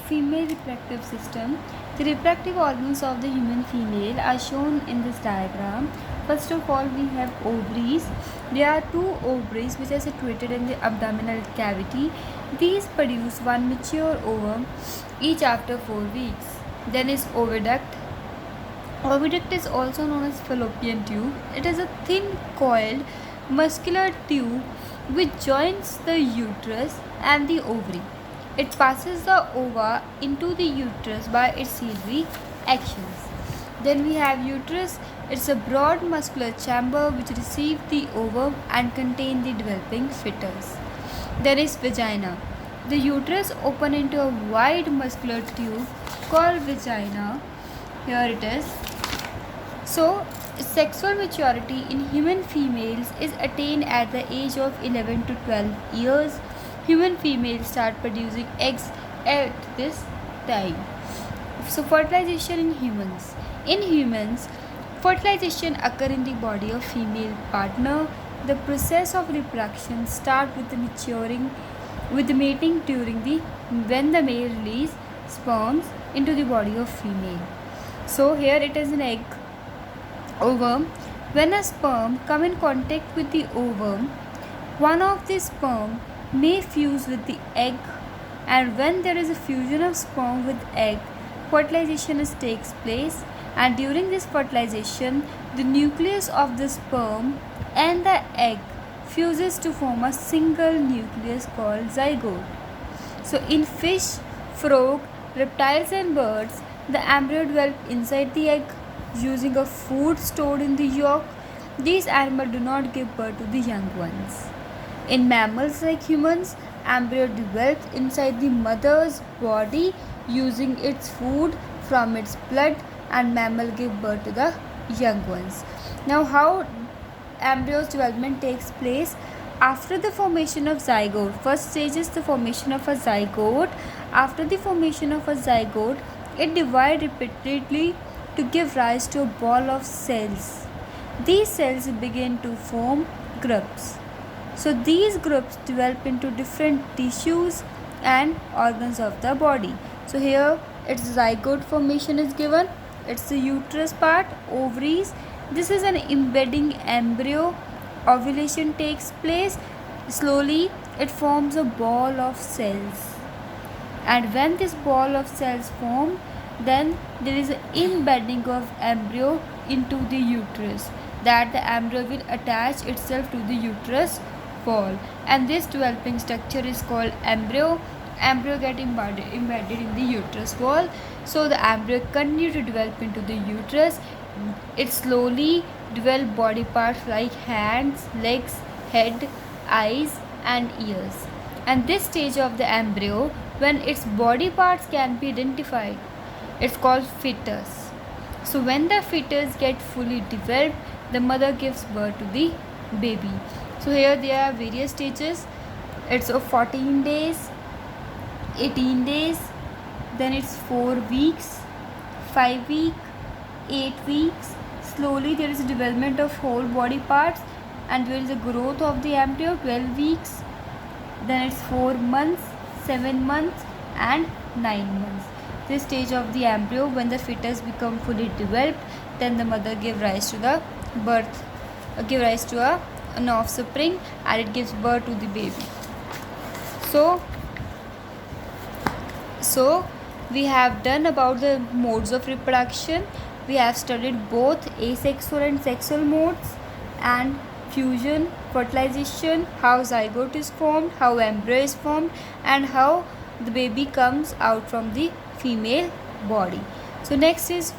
female reproductive system. The reproductive organs of the human female are shown in this diagram. First of all, we have ovaries. There are two ovaries which are situated in the abdominal cavity. These produce one mature ovum each after 4 weeks. Then is oviduct. Oviduct is also known as fallopian tube. It is a thin coiled muscular tube which joins the uterus and the ovary. It passes the ova into the uterus by its ciliary actions. Then we have uterus. It's a broad muscular chamber which receives the ovum and contains the developing fetus. There is vagina. The uterus opens into a wide muscular tube called vagina. Here it is. So, sexual maturity in human females is attained at the age of 11 to 12 years. Human females start producing eggs at this time. So, fertilization in humans. In humans, fertilization occurs in the body of female partner. The process of reproduction starts with the mating when the male releases sperms into the body of female. So here it is an egg, ovum. When a sperm come in contact with the ovum, one of the sperm may fuse with the egg, and when there is a fusion of sperm with egg, fertilization takes place, and during this fertilization, the nucleus of the sperm and the egg fuses to form a single nucleus called zygote. So in fish, frog, reptiles and birds, the embryo develops inside the egg using a food stored in the yolk. These animals do not give birth to the young ones. In mammals like humans, embryo develops inside the mother's body using its food from its blood, and mammal give birth to the young ones. Now, how embryo's development takes place? After the formation of zygote, first stage is the formation of a zygote. After the formation of a zygote, it divides repeatedly to give rise to a ball of cells. These cells begin to form groups. So these groups develop into different tissues and organs of the body. So here its zygote formation is given. It's the uterus part, ovaries. This is an embedding embryo. Ovulation takes place. Slowly it forms a ball of cells. And when this ball of cells form, then there is an embedding of embryo into the uterus, that the embryo will attach itself to the uterus wall, and this developing structure is called embryo. Embryo get embedded in the uterus wall. So the embryo continue to develop into the uterus. It slowly develop body parts like hands, legs, head, eyes and ears. And this stage of the embryo, when its body parts can be identified, it's called fetus. So when the fetus get fully developed, the mother gives birth to the baby. So here there are various stages. It's of 14 days, 18 days, then it's 4 weeks, 5 weeks, 8 weeks. Slowly there is a development of whole body parts, and there is a growth of the embryo, 12 weeks. Then it's 4 months, 7 months and 9 months. This stage of the embryo, when the fetus become fully developed, then the mother give rise to an offspring, and it gives birth to the baby. So we have done about the modes of reproduction. We have studied both asexual and sexual modes, and fusion, fertilization, how zygote is formed, how embryo is formed, and how the baby comes out from the female body. So next is